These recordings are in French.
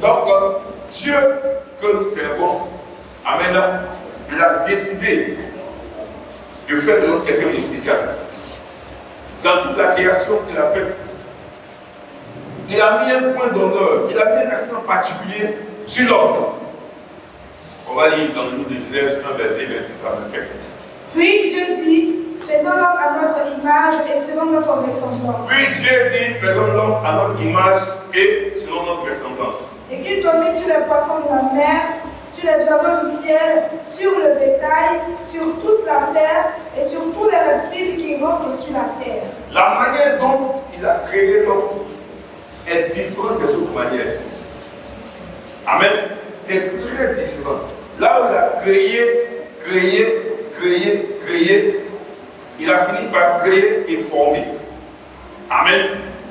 Donc, Dieu que nous servons, amen, il a décidé de faire de nous quelqu'un de spécial. Dans toute la création qu'il a faite, il a mis un point d'honneur, il a mis un accent particulier sur l'homme. On va lire dans le livre de Genèse 1, verset 26 à 27. Puis Dieu dit, faisons l'homme à notre image et selon notre ressemblance. Puis Dieu dit, faisons l'homme à notre image et selon notre ressemblance. Et qu'il domine sur les poissons de la mer, sur les oiseaux du ciel, sur le bétail, sur toute la terre et sur tous les reptiles qui rampent sur la terre. La manière dont il a créé l'homme est différente des autres manières. Amen. C'est très différent. Là où il a créé, il a fini par créer et former. Amen.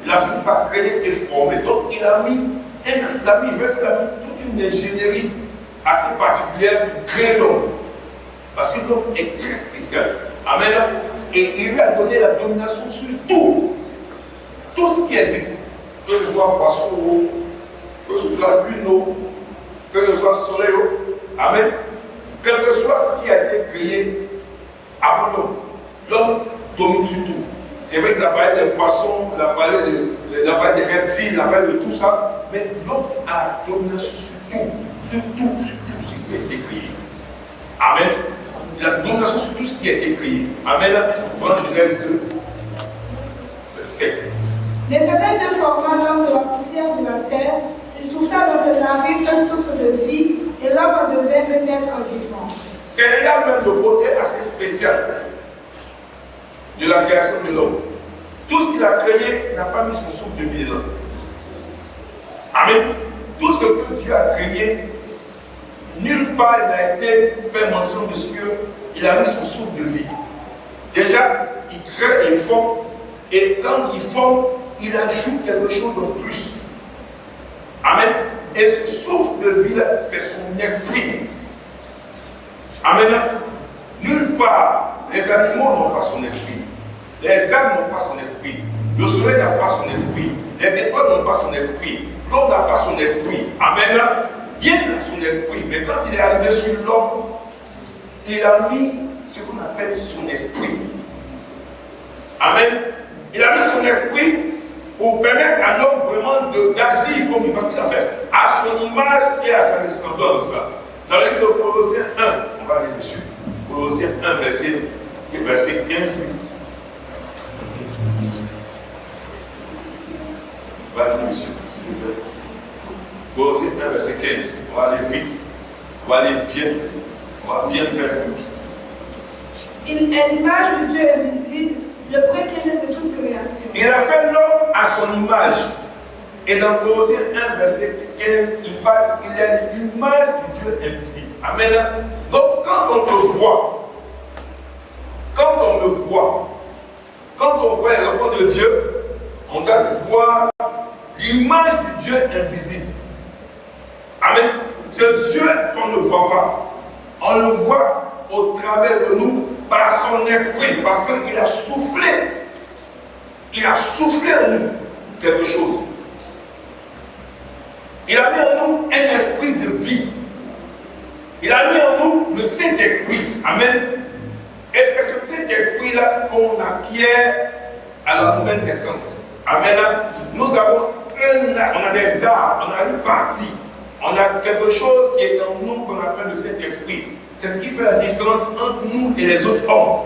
Il a fini par créer et former. Donc il a mis toute une ingénierie assez particulière pour créer l'homme. Parce que l'homme est très spécial. Amen. Et il lui a donné la domination sur tout. Tout ce qui existe. Que ce soit poisson, que ce soit lune, que ce soit soleil. Amen. Quel que soit ce qui a été créé avant l'homme, l'homme domine sur tout. C'est vrai qu'il a parlé des poissons, il a parlé des reptiles, il a parlé de tout ça, mais l'homme a domination sur tout ce qui a été créé. Amen. Il a domination sur tout ce qui a été créé. Amen. Dans Genèse 2, 7. L'Éternel Dieu forma l'homme de la poussière de la terre, il souffla dans ses narines un souffle de vie, et l'homme en devint un être vivant. C'est là même le côté assez spécial de la création de l'homme. Tout ce qu'il a créé n'a pas mis son souffle de vie dedans. Amen. Tout ce que Dieu a créé, nulle part il n'a été fait mention de ce qu'il a mis son souffle de vie. Déjà, il crée et il forme, et quand il forme, il ajoute quelque chose de plus. Amen. Et ce souffle de vie-là, c'est son esprit. Amen. Nulle part, les animaux n'ont pas son esprit. Les âmes n'ont pas son esprit. Le soleil n'a pas son esprit. Les étoiles n'ont pas son esprit. L'eau n'a pas son esprit. Amen. Rien n'a son esprit. Mais quand il est arrivé sur l'homme, il a mis ce qu'on appelle son esprit. Amen. Il a mis son esprit pour permettre à l'homme vraiment d'agir comme il, parce qu'il a fait à son image et à sa ressemblance. Dans le livre de Colossiens 1, on va aller dessus. Colossiens 1, verset 15. Vas-y, monsieur, s'il vous plaît. Colossiens 1, verset 15. On va aller vite. On va aller bien. On va bien faire. Il est l'image du Dieu invisible, le premier-né de toute création. Il a fait l'homme à son image. Et dans Colossiens 1, verset 15, il parle qu'il est l'image du Dieu invisible. Amen. Donc, quand on te voit, quand on voit les enfants de Dieu, on doit voir l'image du Dieu invisible. Amen. Ce Dieu qu'on ne voit pas, on le voit au travers de nous par son esprit, parce qu'il a soufflé. Il a soufflé en nous quelque chose. Il a mis en nous un esprit de vie. Il a mis en nous le Saint-Esprit. Amen. Et c'est ce Saint-Esprit-là qu'on acquiert à la nouvelle naissance. Amen. Nous avons on a des arts, on a une partie, on a quelque chose qui est en nous qu'on appelle le Saint-Esprit. C'est ce qui fait la différence entre nous et les autres hommes.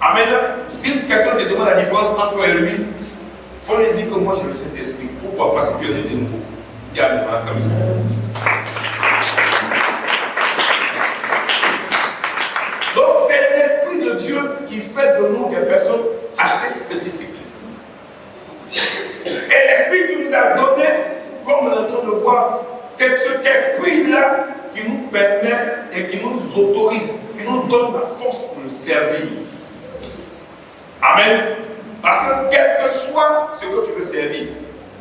Amen. Si quelqu'un te demande la différence entre toi et lui, il faut lui dire que moi j'ai le Saint-Esprit. Pourquoi? Parce que tu es né de nouveau. Dis Amen comme ça. Donc c'est l'Esprit de Dieu qui fait de nous des personnes assez spécifiques. Et l'Esprit qui nous a donné, comme on est en train de voir, c'est cet esprit-là qui nous permet et qui nous autorise, qui nous donne la force pour le servir. Amen. Parce que quel que soit ce que tu veux servir,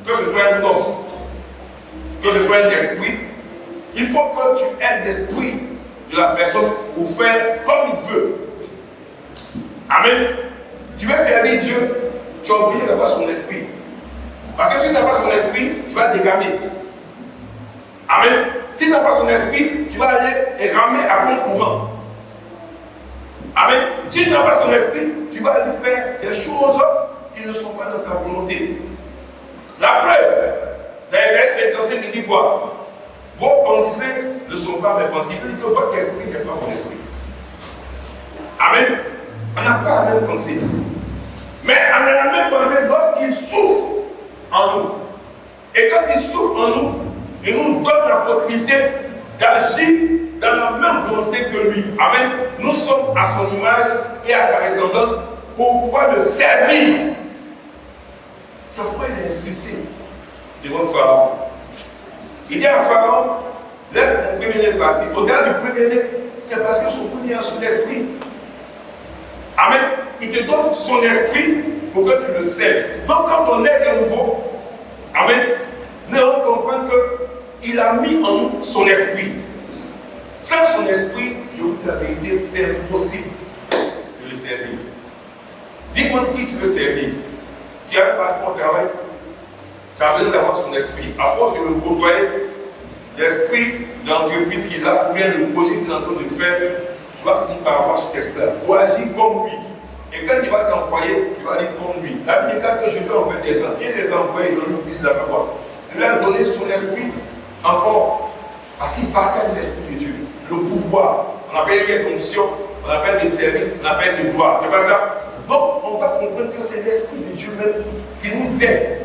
que ce soit un homme, que ce soit un esprit, il faut que tu aies l'esprit de la personne pour faire comme il veut. Amen. Tu veux servir Dieu, tu es obligé d'avoir son esprit. Parce que si tu n'as pas son esprit, tu vas dégamer. Amen. Si tu n'as pas son esprit, tu vas aller ramer à bon courant. Amen. Si tu n'as pas son esprit, tu vas aller faire des choses qui ne sont pas dans sa volonté. La preuve, d'ailleurs, c'est quand il dit quoi? Vos pensées ne sont pas mes pensées. Il dit que votre esprit n'est pas mon esprit. Amen. On n'a pas la même pensée. Mais on a la même pensée lorsqu'il souffle en nous. Et quand il souffle en nous, il nous donne la possibilité d'agir dans la même volonté que lui. Amen. Nous sommes à son image et à sa ressemblance pour pouvoir le servir. C'est pourquoi il a insisté devant Pharaon. Il dit à Pharaon, laisse mon premier-né partir. Regarde le premier-né, c'est parce que son premier a son esprit. Amen. Il te donne son esprit pour que tu le serves. Donc quand on est de nouveau, amen, nous devons comprendre qu'il a mis en nous son esprit. Sans son esprit, je vous dis la vérité, c'est impossible de le servir. Dis-moi qui tu veux servir. Tu as pas ton travail, tu as besoin d'avoir son esprit. À force de le côtoyer, l'esprit d'entreprise qu'il a, ou bien le projet qu'il est en train de faire, tu vas finir par avoir cet esprit. Pour agir comme lui. Et quand il va t'envoyer, tu vas dire comme lui. La Bible, quand Jésus envoie des gens, il les envoie et donne lui, il a fait quoi? Il lui a donné son esprit encore. Parce qu'il partage l'esprit de Dieu. Le pouvoir, on appelle les fonctions, on appelle des services, on appelle des gloires. C'est pas ça? Donc, on va comprendre que c'est l'esprit de Dieu même qui nous aide.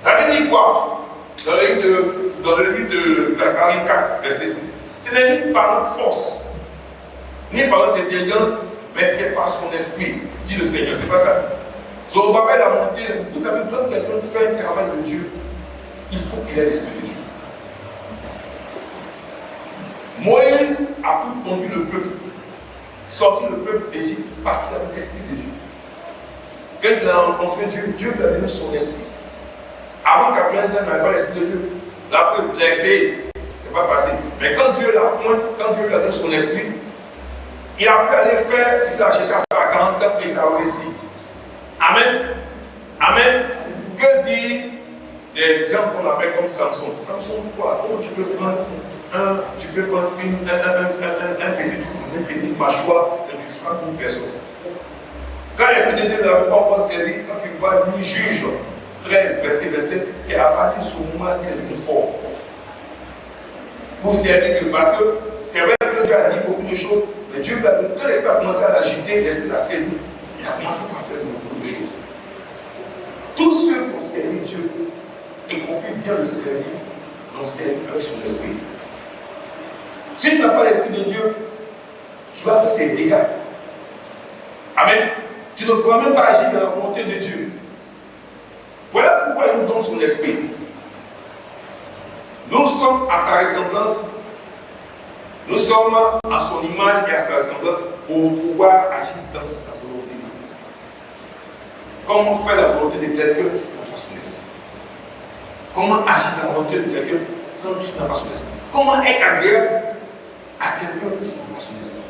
La Bible dit quoi? Dans le livre de Zacharie 4, verset 6. Ce n'est ni par notre force, ni par notre intelligence, mais c'est par son esprit, dit le Seigneur. C'est pas ça. Zorobabel a monté, vous savez, quand quelqu'un fait un travail de Dieu, il faut qu'il ait l'esprit de Dieu. Moïse a pu conduire le peuple, sortir le peuple d'Égypte parce qu'il avait l'esprit de Dieu. Quand il a rencontré Dieu, Dieu lui a donné son esprit. Avant 80 ans, il n'avait pas l'esprit de Dieu. Là, il a essayé, c'est pas passé. Mais quand Dieu l'a pointe, quand Dieu lui a donné son esprit, il a pu aller faire ce qu'il a cherché à faire à 40 ans et ça a réussi. Amen. Amen. Que dit les gens qu'on appelle comme Samson? Samson, quoi? Oh, tu peux prendre un petit truc, une petite mâchoire et tu frappes une personne. Quand l'Esprit de Dieu ne l'avait pas encore saisi, quand il voit lui juge 13, verset 27, c'est à partir de ce moment qu'il est devenu fort. Pour servir Dieu. Parce que c'est vrai que Dieu a dit beaucoup de choses, mais Dieu, quand l'Esprit a commencé à l'agiter, l'Esprit l'a saisi. Il a commencé à faire beaucoup de choses. Tous ceux qui ont servi Dieu et qui ont pu bien le servir, l'ont servi avec son esprit. Si tu n'as pas l'esprit de Dieu, tu vas faire tes dégâts. Amen. Tu ne pourras même pas agir dans la volonté de Dieu. Voilà pourquoi il nous donne son esprit. Nous sommes à sa ressemblance. Nous sommes à son image et à sa ressemblance pour pouvoir agir dans sa volonté. Comment faire la volonté de quelqu'un si tu n'as pas son esprit? Comment agir dans la volonté de quelqu'un sans que tu n'as pas son esprit? Comment être agréable à quelqu'un si tu n'as pas son esprit?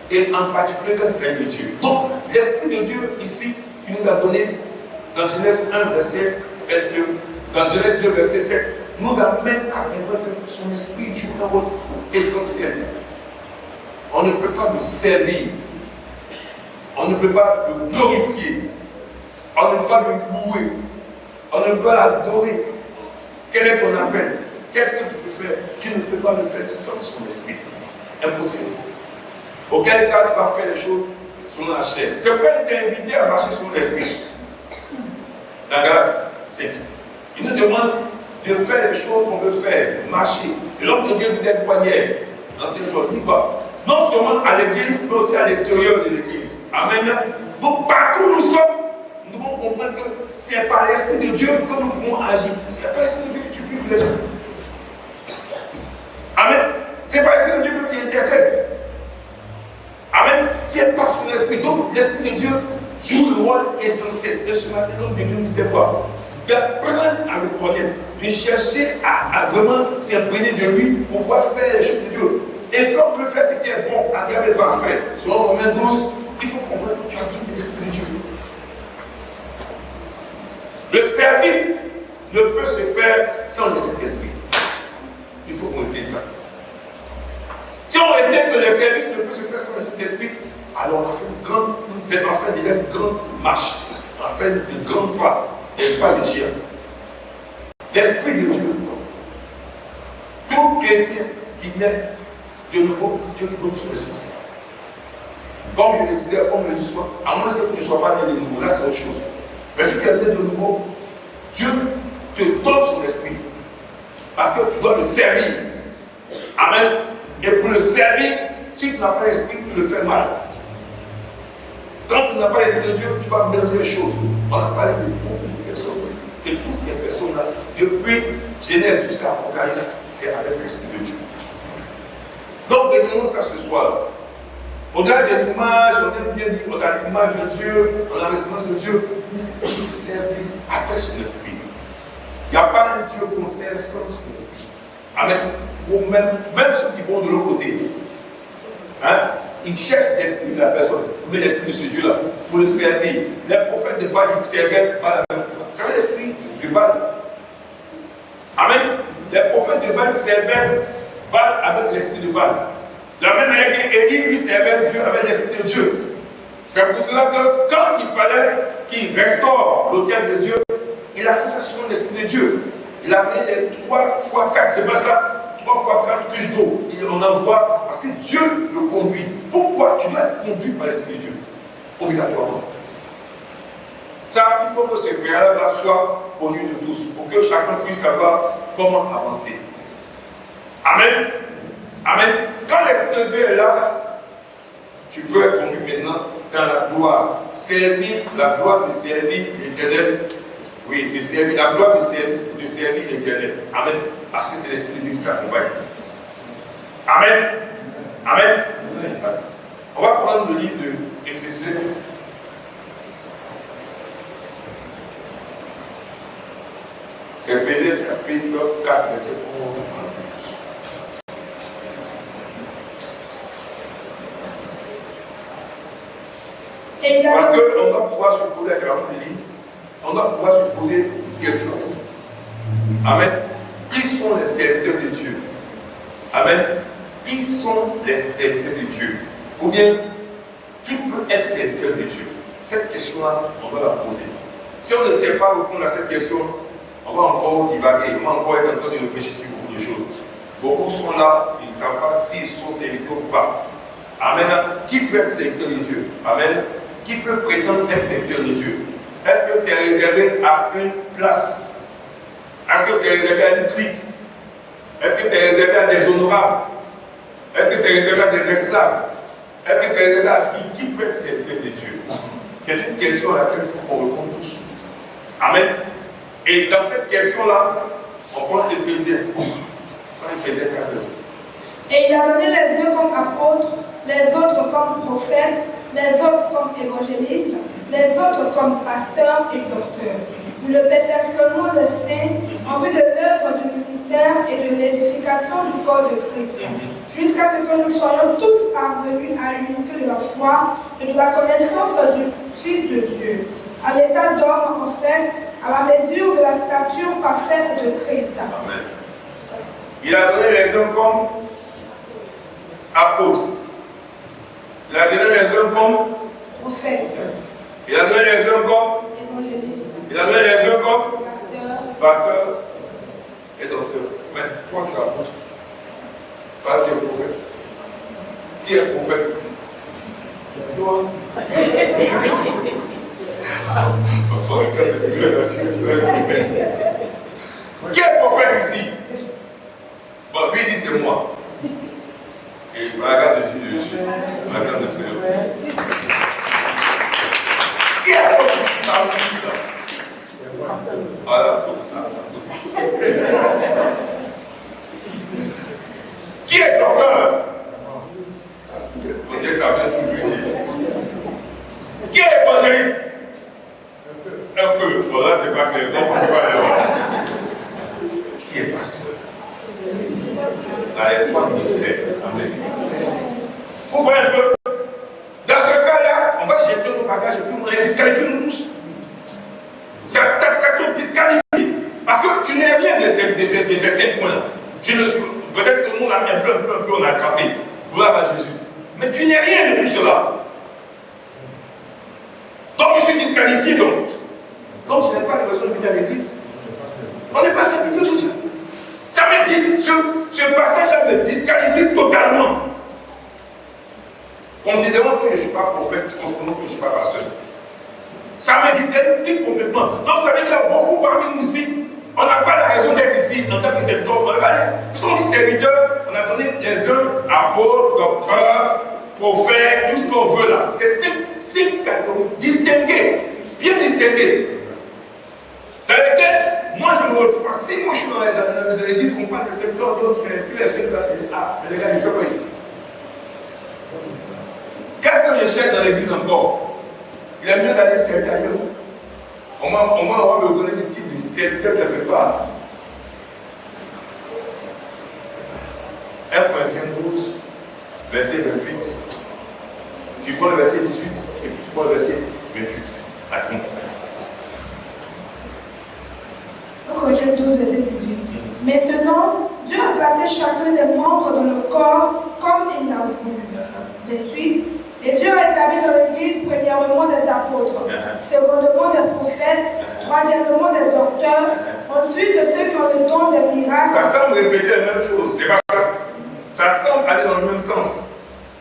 Et en particulier quand c'est de Dieu. Donc, l'esprit de Dieu ici, il nous a donné dans Genèse 1, verset 22, dans Genèse 2, verset 7, nous amène à comprendre que son esprit joue un rôle essentiel. On ne peut pas le servir, on ne peut pas le glorifier, on ne peut pas le louer, on ne peut pas l'adorer. Quel est ton appel? Qu'est-ce que tu peux faire? Tu ne peux pas le faire sans son esprit. Impossible. Auquel cas tu vas faire les choses selon la chair. C'est pourquoi il est invité à marcher selon l'esprit. Dans Galates 5. Il nous demande de faire les choses qu'on veut faire, marcher. Et l'homme de Dieu disait quoi hier, dans ces jours, il dit quoi? Non seulement à l'église, mais aussi à l'extérieur de l'église. Amen. Donc partout où nous sommes, nous devons comprendre que c'est par l'esprit de Dieu que nous pouvons agir. C'est par l'esprit de Dieu que tu pries les gens. Amen. C'est par l'esprit de Dieu qui intercède. Amen. C'est par son esprit. Donc l'esprit de Dieu joue le rôle essentiel. Et ce matin, l'homme de Dieu nous disait quoi? D'apprendre à le connaître, de chercher à vraiment s'imprégner de lui pour pouvoir faire les choses de Dieu. Et quand on peut faire ce qui est bon, agréable et parfait, selon Romains 12, il faut comprendre que tu as tout l'esprit de Dieu. Le service ne peut se faire sans le Saint-Esprit. Il faut qu'on retienne ça. Si on retient que le service ne peut se faire sans l'esprit, alors on a fait une grande marche, on a fait de grands pas, et pas légers. L'esprit de Dieu. Tout chrétien qui naît de nouveau, Dieu lui donne son esprit. Comme je le disais, comme je le dis souvent, à moins que tu ne sois pas né de nouveau, là c'est autre chose. Mais si tu es né de nouveau, Dieu te donne son esprit. Parce que tu dois le servir. Amen. Et pour le servir, si tu n'as pas l'esprit, tu le fais mal. Quand tu n'as pas l'esprit de Dieu, tu vas mélanger les choses. On a parlé de beaucoup de personnes. Et toutes ces personnes-là, depuis Genèse jusqu'à Apocalypse, c'est avec l'esprit de Dieu. Donc, retenons ça ce soir. On a des images, on aime bien dire, on a l'image de Dieu, on a l'esprit de Dieu, mais c'est pour nous servir avec son esprit. Il n'y a pas un Dieu qu'on sert sans son esprit. Amen. Même ceux qui vont de l'autre côté, hein, ils cherchent l'esprit de la personne, mais l'esprit de ce Dieu-là, pour le servir. Les prophètes de Baal, ils servaient Baal. Vous savez l'esprit de Baal? Amen. Les prophètes de Baal servaient Baal avec l'esprit de Baal. De la même manière qu'Élie, lui, servait Dieu avec l'esprit de Dieu. C'est pour cela que quand il fallait qu'il restaure l'autel de Dieu, il a fait ça sur l'esprit de Dieu. Il a mis les 3 fois 4, c'est pas ça, 3 fois 4 couches d'eau. On envoie, parce que Dieu le conduit. Pourquoi tu dois être conduit par l'esprit de Dieu? Obligatoirement. Ça, il faut que ce préalable soit connu de tous, pour que chacun puisse savoir comment avancer. Amen. Amen. Quand l'Esprit de Dieu est là, tu peux être conduit maintenant dans la gloire. Servir, la gloire de servir l'Éternel. Oui, de servir, la gloire de servir l'Éternel. Amen. Parce que c'est l'Esprit de Dieu qui t'accompagne. Amen. Amen. On va prendre le livre de Éphésiens. Éphésiens chapitre 4, verset 11 à 12. Parce qu'on doit pouvoir se poser la question, on doit pouvoir se poser une question. Amen. Qui sont les serviteurs de Dieu? Amen. Qui sont les serviteurs de Dieu? Ou bien, qui peut être serviteur de Dieu? Cette question-là, on doit la poser. Si on ne sait pas répondre à cette question, on va encore divaguer, on va encore être en train de réfléchir sur beaucoup de choses. Beaucoup sont là, ils ne savent pas s'ils sont serviteurs ou pas. Amen. Qui peut être serviteur de Dieu? Amen. Qui peut prétendre être serviteur de Dieu? Est-ce que c'est réservé à une classe? Est-ce que c'est réservé à une clique? Est-ce que c'est réservé à des honorables? Est-ce que c'est réservé à des esclaves? Est-ce que c'est réservé à qui peut être serviteur de Dieu? C'est une question à laquelle il faut qu'on réponde tous. Amen. Et dans cette question-là, on prend Éphésiens. On prend Éphésiens 4 versets. Et il a donné les uns comme apôtres, les autres comme prophètes, les autres comme évangélistes, les autres comme pasteurs et docteurs, pour le perfectionnement des saints, en vue de l'œuvre du ministère et de l'édification du corps de Christ, jusqu'à ce que nous soyons tous parvenus à l'unité de la foi et de la connaissance du Fils de Dieu, à l'état d'homme en fait, à la mesure de la stature parfaite de Christ. Amen. Il a donné les hommes comme apôtres. Il a donné les hommes comme prophètes. Il a donné les hommes comme évangélistes. Il a donné les hommes comme pasteurs et docteurs. Mais toi tu es apôtre. Pas tu es prophète. Qui est prophète ici? Toi. Qui est prophète ici? Bon, lui dit c'est moi. Et il regarde dessus, regarde le Seigneur. Qui est apôtre ici? Voilà. Qui est docteur? On dit que ça vient toujours ici. Qui est évangéliste? Un peu. Bon, là, c'est pas clair. Donc, on ne peut pas aller voir. Qui est pasteur? Dans les 3 ministères. Amen. Vous voyez un peu? Dans ce cas-là, on va jeter nos bagages et puis on va disqualifier nous tous. Ça te disqualifie. Parce que tu n'es rien de ces 5 points-là. Je ne suis Peut-être que nous, on a un peu, on a attrapé. Gloire à Jésus. Mais tu n'es rien de tout cela. Donc je suis disqualifié donc. Donc je n'ai pas de raison de venir à l'église. On n'est pas serviteur de Dieu. Ça me dit, ce passage-là me disqualifie totalement. Considérons que je ne suis pas prophète, considérons que je ne suis pas pasteur. Ça me disqualifie complètement. Donc ça veut dire qu'il y a beaucoup parmi nous ici. On n'a pas la raison d'être ici en tant que serviteur. Regardez, quand on dit serviteur, on a donné les uns apôtres, docteurs, prophètes, tout ce qu'on veut là. C'est cinq catégories distinguées, bien distinguées. Dans lesquelles, moi je ne me retrouve pas. Si moi je suis dans l'église, on parle de serviteur, on dit c'est plus les serviteurs. Ah, mais les gars, il fait quoi ici? Qu'est-ce que je cherche dans l'église encore? Il est mieux d'aller servir ailleurs. On va me reconnaître des types de serviteurs quelque part. 1 Corinthiens 12, verset 28. Tu prends le verset 18 et tu prends le verset 28 à 30. 1 Corinthiens 12, verset 18. Maintenant, Dieu a placé chacun des membres dans le corps comme il l'a voulu. 28. Et Dieu a établi dans l'Église, premièrement des apôtres, secondement des prophètes, troisièmement des docteurs, ensuite ceux qui ont le don des miracles. Ça semble répéter la même chose, c'est pas ça. Ça semble aller dans le même sens.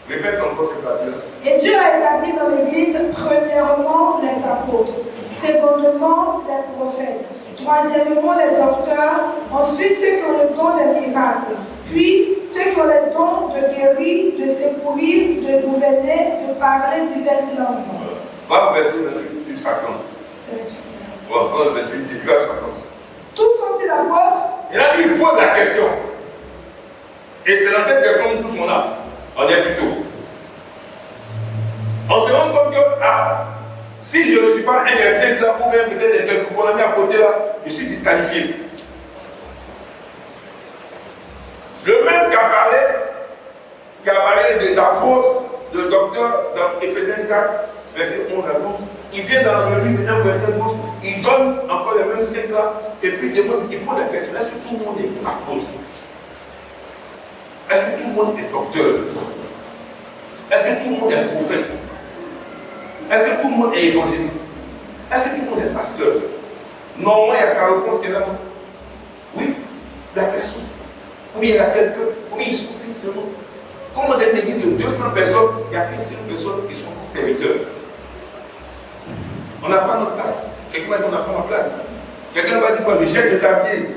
Répète encore cette partie-là. Et Dieu a établi dans l'Église, premièrement les apôtres, secondement les prophètes, troisièmement les docteurs, ensuite ceux qui ont le don des miracles. Puis, ceux qui ont le don de guérir, de secourir, de gouverner, de parler diverses langues. Va au verset 28 plus 50. C'est 28. Va au 28 plus 50. Tous sont-ils apôtres? Et là, lui, il pose la question. Et c'est dans cette question que tous on a. On est plutôt. On se rend compte que, si je ne suis pas un des 5 là, ou bien peut-être les quelques qu'on a mis à côté là, je suis disqualifié. Le même qui a parlé d'apôtres, de docteurs, dans Éphésiens 4, verset 11 à 12, il vient dans le livre de 1 Corinthiens 12, il donne encore les mêmes 5 là, et puis il pose la question, est-ce que tout le monde est apôtre? Est-ce que tout le monde est docteur? Est-ce que tout le monde est prophète? Est-ce que tout le monde est évangéliste? Est-ce que tout le monde est pasteur? Non, il y a sa réponse qui est là. Oui, la personne. Oui, il y en a quelques, oui, ils sont 5 seulement. Comme dans une église de 200 personnes, il n'y a que 5 personnes qui sont serviteurs. On n'a pas notre place. Quelqu'un va dire on n'a pas ma place. Quelqu'un va dire quoi? Je jette le tablier.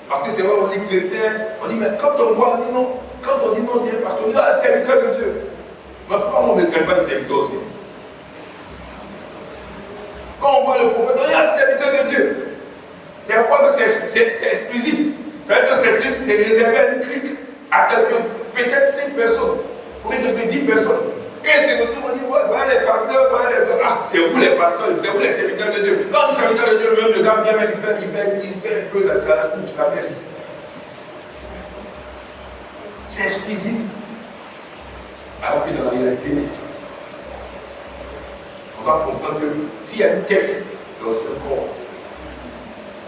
Parce que c'est vrai, on dit chrétien, on dit, mais quand on voit, on dit non. Quand on dit non, c'est parce qu'on est un serviteur de Dieu. Mais pourquoi on ne me traite pas de serviteur aussi? Quand on voit le prophète, on est un serviteur de Dieu. C'est pourquoi c'est exclusif. Ça veut dire que c'est réservé à une clique, à quelques, peut-être 5 personnes, peut-être 10 personnes. Et c'est que tout le monde dit, voilà les pasteurs, voilà les... Ah, c'est vous les pasteurs, c'est vous les serviteurs de Dieu. Quand on dit serviteur de Dieu, même le gars vient, il fait un peu la couche, la messe. C'est exclusif. Alors que dans la réalité, on va comprendre que s'il y a une tête, c'est le corps.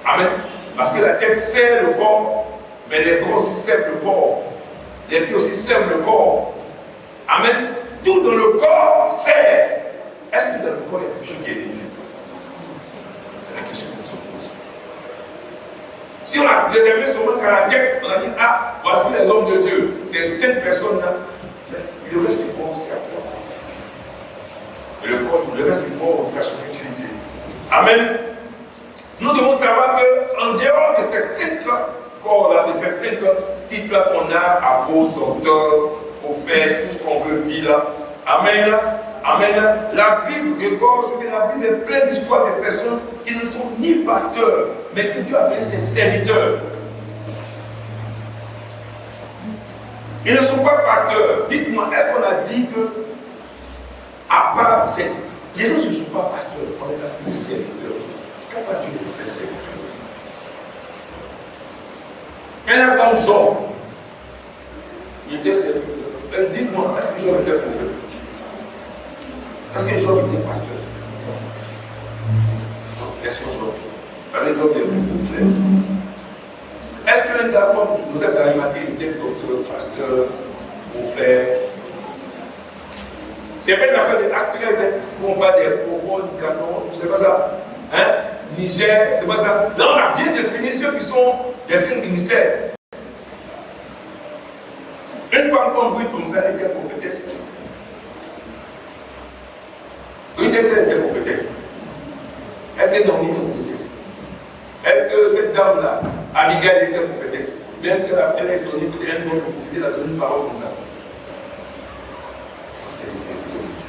Amen. Parce que la tête sert le corps, mais les bras aussi servent le corps. Les pieds aussi servent le corps. Amen. Tout dans le corps sert. Est-ce que dans le corps, il y a quelque chose qui est inutile? C'est la question qu'on se pose. Si on a réservé seulement qu'à la tête, on a dit, ah, voici les hommes de Dieu. Ces 5 personnes-là, le reste du corps sert à quoi? Et le reste du corps sert à son utilité. Amen. Nous devons savoir qu'en dehors de ces 5 corps-là, de ces 5 titres-là qu'on a, apôtres, docteurs, prophètes, tout ce qu'on veut dire là, amen, amen, la Bible regorge, la Bible est pleine d'histoires de personnes qui ne sont ni pasteurs, mais que Dieu a appelé ses serviteurs. Ils ne sont pas pasteurs. Dites-moi, est-ce qu'on a dit que, à part ces... Les gens ne sont pas pasteurs, on est appelés serviteurs. Pourquoi tu les fais serviteurs? Un homme Job, il était serviteur. Dites-moi, est-ce que Job était prophète? Est-ce que Job était pasteur? Laisse-moi Job. Allez, Job est prophète. Est-ce que l'un d'abord, vous êtes animateur, était docteur, pasteur, prophète? C'est pas une affaire d'acte 13, où on parle des propos, du canon, c'est pas ça. Hein? Niger, c'est pas ça. Là, on a bien défini ceux qui sont des cinq ministères. Une femme comme Ruth, comme ça, elle était prophétesse. Ruth, elle était prophétesse. Est-ce qu'elle était prophétesse? Est-ce que cette dame-là, Abigail, était prophétesse? Même qu'elle a donné peut-être un nom pour elle a donné une parole comme ça. C'est les serviteurs de Dieu.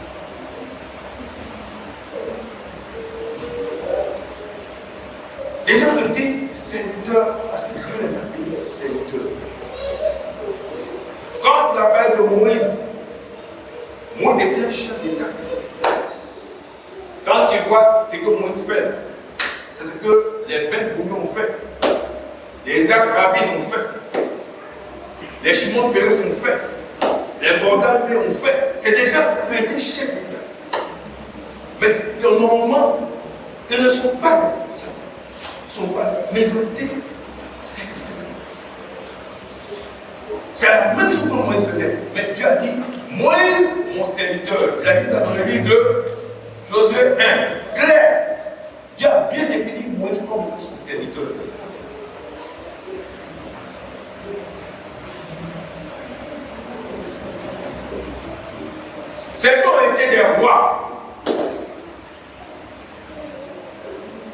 Les gens étaient serviteurs parce que Dieu les appelait serviteurs. Quand il appelle de Moïse, Moïse était un chef d'État. Quand tu vois ce que Moïse fait, c'est ce que les pères ont fait, les Isaac Rabin ont fait, les Shimon Peres ont fait, les Gordon ont fait. C'est des gens qui étaient chefs d'État. Mais normalement, ils ne sont pas, mais ils ont été serviteurs. C'est la même chose que Moïse faisait. Mais Dieu a dit, Moïse, mon serviteur. Il a dit ça dans le livre de Josué 1. Clair. Dieu a bien défini Moïse comme son serviteur. Ces gens étaient des rois.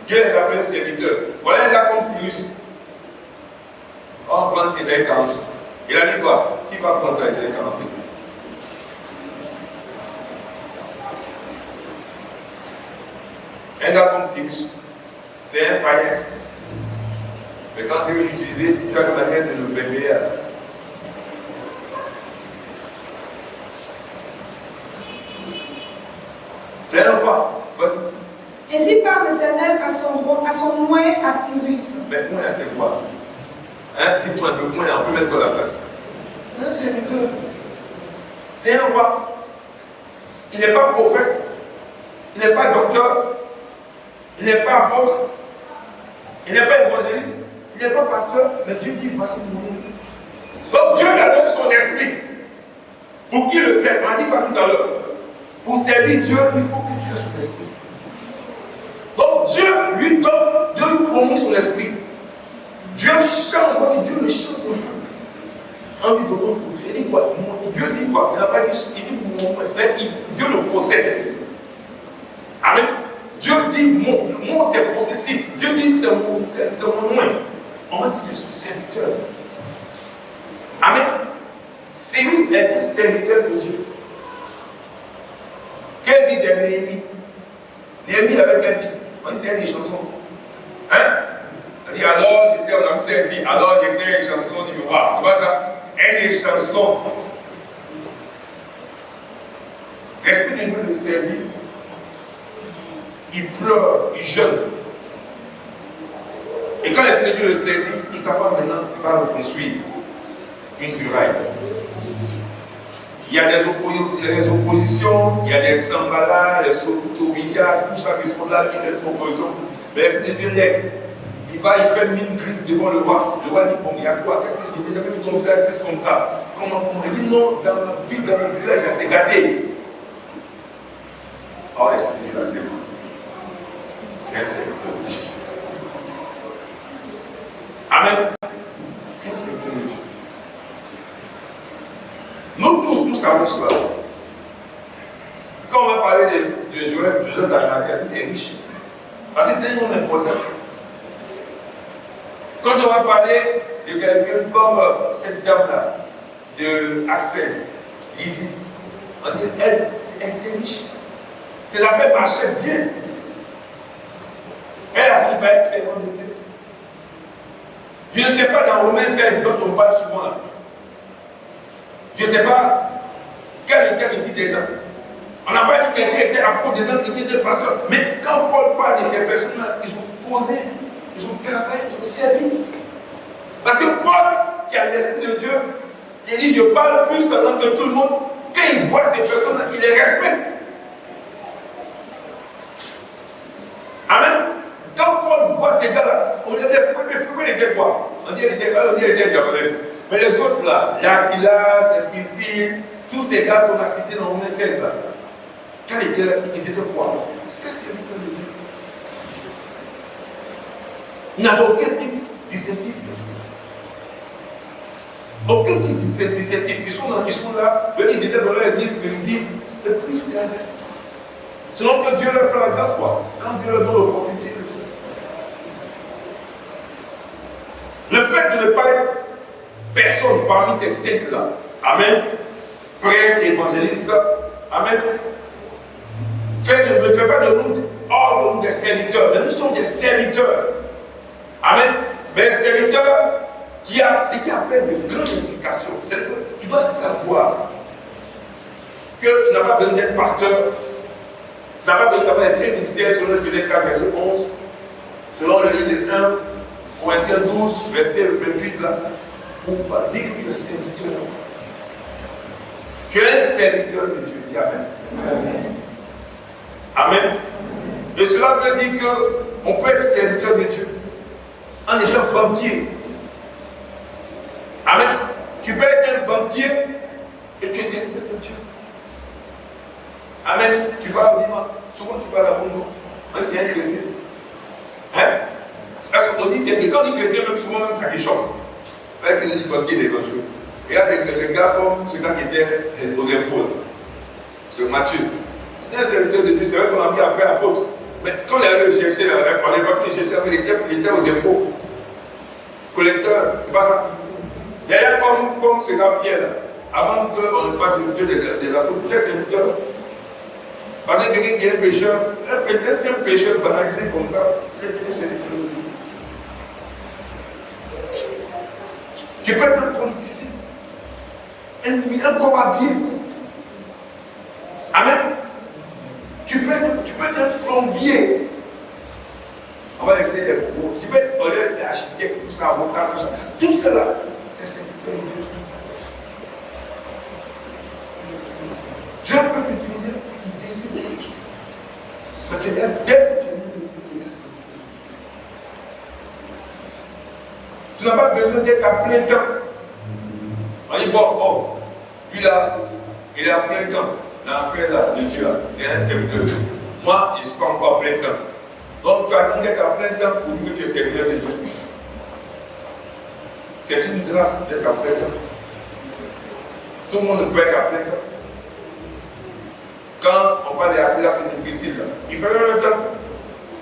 Dieu les appelle serviteurs. Voilà un gars comme Cyrus. On va prendre Isaïe 45. Il a dit quoi? Qui va prendre ça, Isaïe 45? Un gars comme Cyrus, c'est un païen. Mais quand tu veux l'utiliser, tu as une manière de le préparer. C'est un roi. Ainsi parle l'Éternel à son moins à Cyrus. Mais moins, c'est quoi? Hein? Dis-moi un peu moins, on peut mettre la place. C'est un serviteur. C'est un roi. Il n'est pas prophète. Il n'est pas docteur. Il n'est pas apôtre. Il n'est pas évangéliste. Il n'est pas pasteur. Mais Dieu dit voici mon nom. Donc Dieu lui a donné son esprit. Pour qu'il le serve. On a dit quoi tout à l'heure? Pour servir Dieu, il faut que tu aies son esprit. Donc Dieu lui donne, Dieu lui communique son esprit. Dieu change, Dieu le change son feu. En lui donnant, il dit quoi? Dieu dit quoi? Il n'a pas dit, il dit mon, Dieu le possède. Amen. Dieu dit mon c'est possessif. Dieu dit c'est mon nom. On va dire c'est son serviteur. Amen. Cyrus est un serviteur de Dieu. Quelle vie de Néhémie? Néhémie avait quel titre? On dit c'est des chansons. Hein? On dit alors j'étais, on a vu ça ici, alors j'étais une chanson du roi. Tu vois ça? Elle est chanson. L'esprit de Dieu le saisit. Il pleure, il jeûne. Et quand l'esprit de Dieu le saisit, il s'apprend maintenant qu'il va reconstruire une muraille. Il y a des oppositions, il y a des Sambala, des Sotowiga, tout ça qui sont là, qui les propositions. Mais l'esprit de Dieu l'aide. Il va, il fait une crise devant le roi. Le roi dit, bon, il y a quoi? Qu'est-ce que c'est? Déjà vu ton service comme ça. Comment on dit non, dans ma ville, dans mon village, c'est gâté. Oh, l'esprit de Dieu l'a saisi. C'est un serviteur. Amen. C'est un serviteur de Dieu. Nous tous, nous savons cela. Quand on va parler de Joseph d'Arimathie, il est riche. Parce que c'est un homme important. Quand on va parler de quelqu'un comme cette dame-là, de Acte 16, Lydie, on dit elle était riche. C'est la fait marcher bien. Elle a fini par être servante de Dieu. Je ne sais pas dans Romains 16 dont on parle souvent là. Je ne sais pas quel était déjà. On n'a pas dit quelqu'un était apôtre dedans, quelqu'un était pasteur. Mais quand Paul parle de ces personnes-là, ils ont posé, ils ont travaillé, ils ont servi. Parce que Paul, qui a l'esprit de Dieu, il dit, je parle plus pendant que tout le monde. Quand il voit ces personnes-là, il les respecte. Amen. Quand Paul voit ces gars-là, on les fait quoi? On dit qu'elle était diaconesse. Mais les autres là, l'Aquilas, les Priscille, tous ces gars qu'on a cités dans Romains 16 là, quand ils étaient quoi? C'était serviteurs de Dieu. Ils n'avaient aucun titre distinctif. Aucun titre distinctif. Ils sont là, ils étaient dans leur église primitive, et puis ils servaient. Sinon que Dieu leur fait la grâce, quoi. Quand Dieu leur donne l'opportunité, ils le font. Le fait de ne pas être personne parmi ces cinq-là, amen, prêtre, évangéliste, amen, ne fait pas de nous des serviteurs, mais nous sommes des serviteurs. Amen. Mais un serviteur qui a ce qui appelle de grande implication. C'est-à-dire que tu dois savoir que tu n'as pas besoin d'être pasteur, tu n'as pas besoin d'avoir les 5 ministères selon le Ephésiens 4, verset 11, selon le livre de 1, Corinthiens 12, verset 28, là, pour dire que tu es serviteur. Tu es un serviteur de Dieu. Dis Amen. Amen. Et cela veut dire qu'on peut être serviteur de Dieu en étant banquier. Amen. Tu peux être un banquier et tu es serviteur de Dieu. Amen. Tu vas au Liban. Souvent tu vas à la Congo. C'est un chrétien. Hein? Parce qu'on dit que quand on dit chrétien, même souvent même ça qui choque. Avec les banquiers des choses. Il y a des gars comme ce gars qui était aux impôts. Ce Matthieu. Il était un serviteur de Dieu. C'est vrai qu'on a mis après apôtre. Mais quand il allait le chercher, on n'allait pas plus chercher, il était aux impôts. Collecteur, c'est pas ça. Il y a comme ce gars Pierre, là, avant qu'on ne fasse de Dieu des apôtres, il était serviteur. Parce que quelqu'un qui est un pécheur, un simple pécheur banalisé comme ça, il est serviteur de Dieu. Tu peux être un politicien, un corps habillé. Amen. Tu peux être un plombier. On va laisser les mots. Tu peux être architecte, tout ça, avocat, tout ça. Tout cela, c'est serviteur de Dieu. Dieu peut t'utiliser pour décider quelque chose. Ça te donne dès que tu es né de Dieu, tu n'as pas besoin d'être à plein temps. On dit, bon, lui là, il est à plein temps. L'enfer là, de Dieu là, c'est un serviteur de Dieu. Moi, je ne suis pas encore à plein temps. Donc tu as dit d'être à plein temps pour dire que tu es serviteur de Dieu. C'est une grâce d'être à plein temps. Tout le monde ne peut être à plein temps. Quand on parle de la classe, c'est difficile. Il fallait le temps.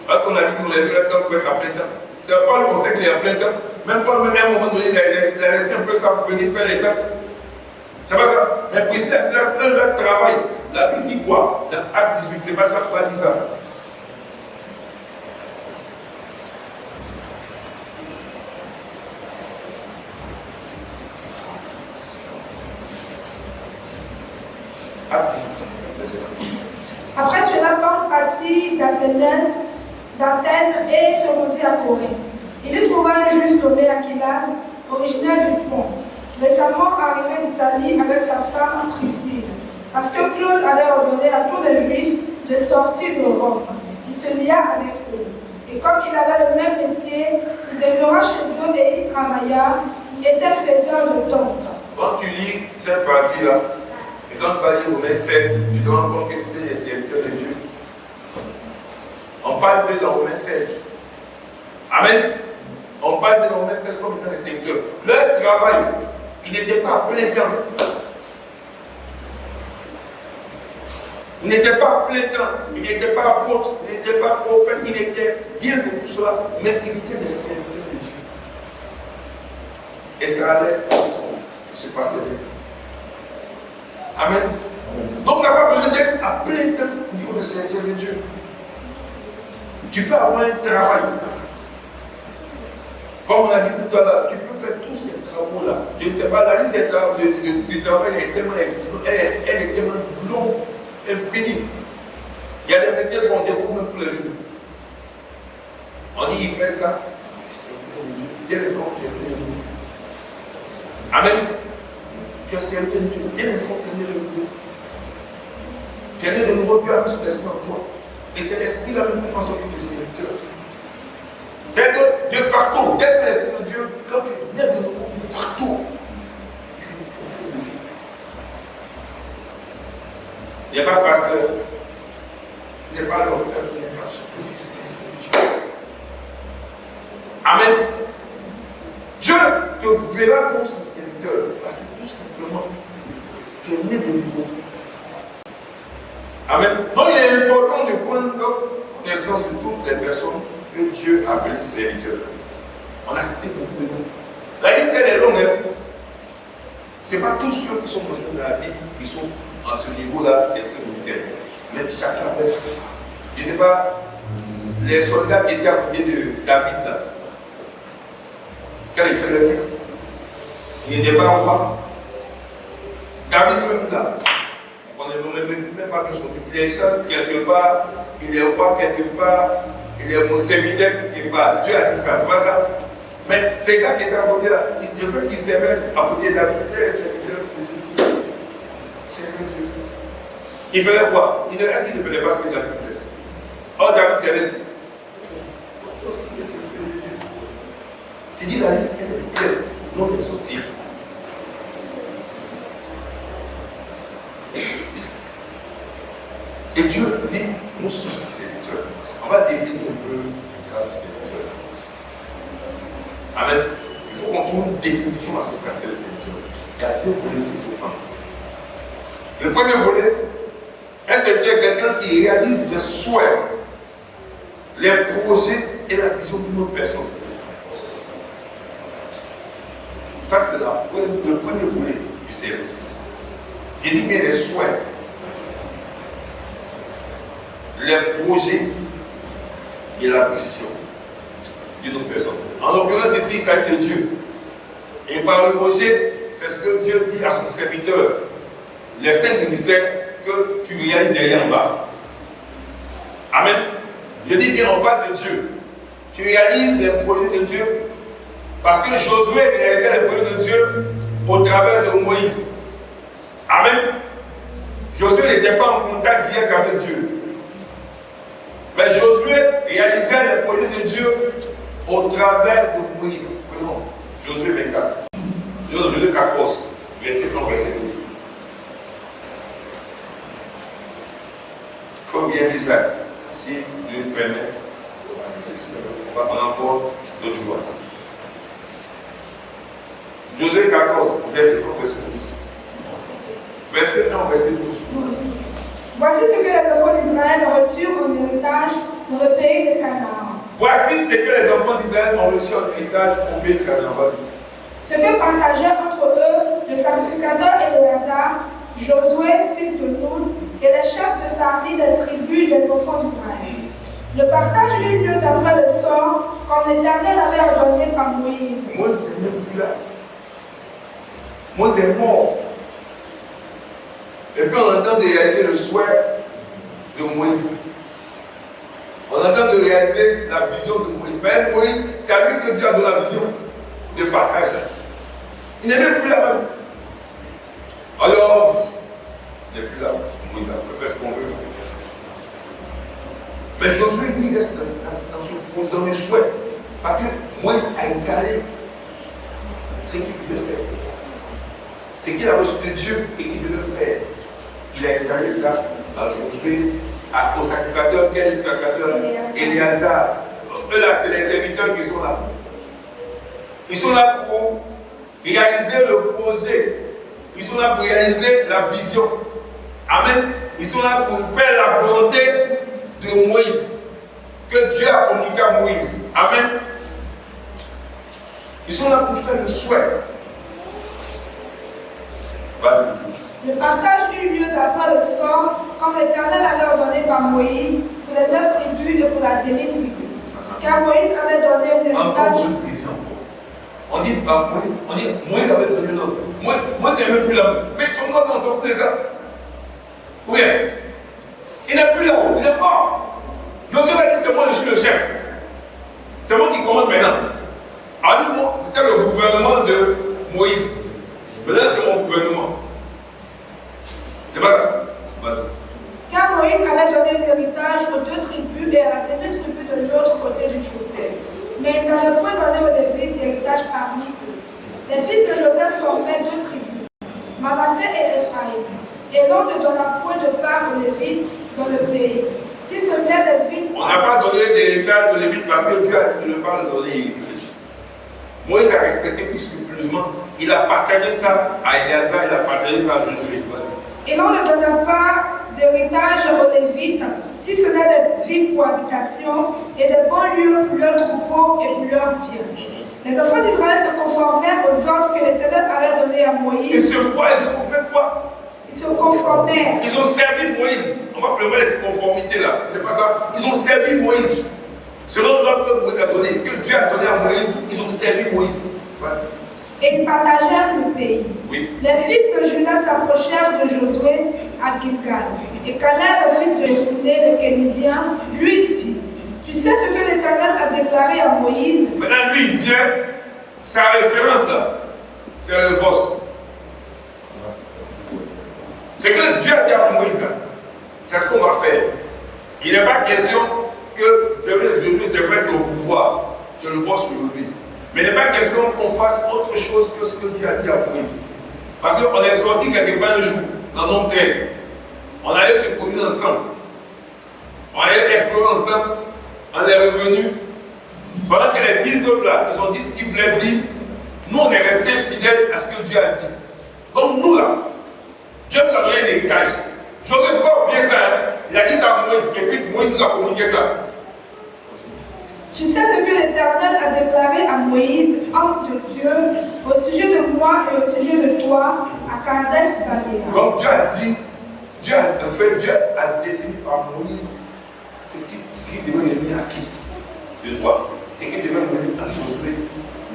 Parce qu'on a dit que nous laissons le temps pour être à plein temps. C'est pas le conseil qu'il est à plein temps. Même Paul, même à un moment donné, il a laissé un peu ça pour venir faire les taxes. C'est pas ça. Mais puis si la classe 1 là travaille, la Bible dit quoi? Dans Acte 18, c'est pas ça que ça dit ça. Acte 18. Après cela, Paul partit d'Athènes et se rendit à Corinthe. Il y trouva un juge nommé Aquilas, originaire du Pont, récemment arrivé d'Italie avec sa femme Priscille, parce que Claude avait ordonné à tous les Juifs de sortir de Rome. Il se lia avec eux. Et comme il avait le même métier, il demeura chez eux et il travailla, était faisant de tentes. Quand tu lis cette partie-là, et quand tu vas lire Romains 16, tu te rends compte que c'était des serviteurs de Dieu. On parle de dans Romains 16. Amen. On parle de Romains 16 comme étant des serviteurs. Leur travail, il n'était pas à plein temps. Il n'était pas à plein temps. Il n'était pas apôtre. Il n'était pas prophète. Il était bien pour tout cela. Mais il était des serviteurs de Dieu. Et ça allait se passer bien. Amen. Donc on n'a pas besoin d'être à plein temps au niveau de serviteur de Dieu. Tu peux avoir un travail. Comme on a dit tout à l'heure, tu peux faire tous ces travaux-là. Je ne sais pas, la liste du travail est tellement longue, infinie. Il y a des métiers qu'on découvre même tous les jours. On dit, il fait ça. C'est Dieu. Dieu est bon, tu es Dieu. Amen. Tu as serviteur de Dieu. Dieu est bon, tu es Dieu. Tu es né de nouveau, tu as mis son esprit en toi. Et c'est l'esprit la même façon que le serviteur. C'est que, de facto, dès que l'esprit de Dieu, Quand tu viens de nouveau, de facto, tu es serviteur de Dieu. Il n'y a pas de pasteur, il n'y a pas docteur, il n'y a pas de tu es serviteur de Dieu. Amen. Dieu te verra comme son serviteur parce que tout simplement, tu es né de nouveau. Amen. Donc il est important de prendre connaissance de toutes les personnes que Dieu a appelées serviteurs. On a cité beaucoup de noms. La liste elle est longue. Hein? Ce n'est pas tous ceux qui sont mentionnés dans la Bible qui sont à ce niveau-là et ce ministère. Mais chacun avait ça. Je ne sais pas, les soldats qui étaient à côté de David là. Quel était le titre? Il n'était pas roi. David même là. On ne dit même pas que son titre. Il est seul quelque part, il est roi quelque part, il est mon serviteur quelque part. Dieu a dit ça, c'est pas ça. Mais ces gars qui étaient à côté là, le fait qu'ils servaient à côté de David, c'était les serviteurs de Dieu. C'est Dieu. Il faisait quoi? Est-ce qu'il ne faisait pas ce que David faisait? Oh, David servait Dieu. Il dit la liste, elle est claire, non exhaustive. Et Dieu dit, nous sommes ses serviteurs. On va définir un peu le cadre serviteur. Amen. Il faut qu'on trouve une définition à ce caractère de serviteur. Il y a deux volets qu'il faut prendre. Le premier volet, un serviteur est quelqu'un qui réalise des souhaits, les projets et la vision d'une autre personne. Ça, c'est le premier volet du service. J'ai dit bien les souhaits, les projets et la vision d'une autre personne. En l'occurrence, ici, il s'agit de Dieu. Et par le projet, c'est ce que Dieu dit à son serviteur, les 5 ministères que tu réalises derrière en bas. Amen. Je dis bien, on parle de Dieu. Tu réalises les projets de Dieu. Parce que Josué réalisait les projets de Dieu au travers de Moïse. Amen. Josué n'était pas en contact direct avec Dieu. Mais Josué réalisait les projets de Dieu au travers de Moïse. Prenons Josué 24. Josué 14, verset 1, verset 12. Il faut bien dire ça. Si Dieu le permet, on va prendre encore d'autres jours. Josué 14, verset 1, verset 12. Verset 1, verset 12. Voici ce que les enfants d'Israël ont reçu en héritage dans le pays de Canaan. Voici ce que les enfants d'Israël ont reçu en héritage au pays de Canaan. Ce que partagèrent entre eux le sacrificateur Éléazar, Josué, fils de Nun, et les chefs de famille des tribus des enfants d'Israël. Le partage eut lieu d'après le sort comme l'Éternel avait ordonné par Moïse. Moïse n'est même plus là. Moïse est mort. Et puis on entend de réaliser le souhait de Moïse. On entend de réaliser la vision de Moïse. Mais Moïse, c'est à lui que Dieu a donné la vision de partage. Il n'est même plus là même. Alors, il n'est plus là. Moïse a fait ce qu'on veut. Mais Josué, lui, reste dans le souhait. Parce que Moïse a égalé ce qu'il voulait faire. Ce qu'il a reçu de Dieu et qu'il devait faire. Il a égalé ça à Josué, au sacrificateur, quel sacrificateur? Éléazar. Eux là, c'est les serviteurs qui sont là. Ils sont là pour réaliser le projet. Ils sont là pour réaliser la vision. Amen. Ils sont là pour faire la volonté de Moïse. Que Dieu a communiqué à Moïse. Amen. Ils sont là pour faire le souhait. Vas-y. Le partage eut lieu d'après le sort, comme l'Éternel avait ordonné par Moïse, pour les 9 tribus et pour la demi-tribu. Car Moïse avait donné un héritage. On dit Moïse avait donné l'autre. Moïse n'est même plus là. Mais comment on s'en fout de ça? Oui. Il n'est plus là. Il n'est pas. Josué a dit c'est moi, je suis le chef. C'est moi qui commande maintenant. Alors, c'était le gouvernement de Moïse. Maintenant, c'est mon gouvernement. C'est pas ça? Car Moïse avait donné un héritage aux 2 tribus et à la demi-tribu de l'autre côté du Jourdain. mais il n'en a point donné aux Lévites d'héritage parmi eux. Les fils de Joseph formaient 2 tribus, Manassé et Ephraïm. Et l'on ne donna point de part aux Lévites dans le pays. Si ce n'est des villes. On n'a pas donné d'héritage aux Lévites parce que Dieu a dit de ne pas le donner héritage. Moïse a respecté plus scrupuleusement. Il a partagé ça à Éléazar, il a partagé ça à Josué. Et l'on ne donna pas d'héritage aux Lévites, si ce n'est des villes pour habitation et des bons lieux pour leurs troupeaux et pour leurs biens. Les enfants d'Israël se conformèrent aux ordres que l'Éternel avait donnés à Moïse. Et sur quoi ils ont fait quoi? Ils se conformèrent. Ils ont servi Moïse. On va prévoir ces conformités-là. C'est pas ça. Ils ont servi Moïse. Selon l'ordre que Moïse a donné, que Dieu a donné à Moïse, ils ont servi Moïse. Et ils partagèrent le pays. Oui. Les fils de Juda s'approchèrent de Josué à Gilgal. Et Caleb, le fils de Jephunnée, le Kénizien, lui dit: Tu sais ce que l'Éternel a déclaré à Moïse? Maintenant, lui, il vient, sa référence là, c'est le boss. C'est que Dieu a dit à Moïse, c'est ce qu'on va faire. Il n'est pas question que c'est vrai que au pouvoir, que le boss aujourd'hui. Mais il n'est pas question qu'on fasse autre chose que ce que Dieu a dit à Moïse. Parce qu'on est sorti quelque part un jour, dans Nombre 13. On allait se promener ensemble. On allait explorer ensemble. On est revenu. Pendant que les 10 autres là, ils ont dit ce qu'ils voulaient dire, nous on est restés fidèles à ce que Dieu a dit. Donc nous là, Dieu nous a donné un héritage. J'aurais pas oublié ça. Il a dit ça à Moïse, et puis Moïse nous a communiqué ça. Tu sais ce que l'Éternel a déclaré à Moïse, homme de Dieu, au sujet de moi et au sujet de toi, à Kadesh Barnéa. Donc Dieu a dit, Dieu a défini par Moïse ce qui devait venir à qui? De toi. Ce qui devait venir à Josué,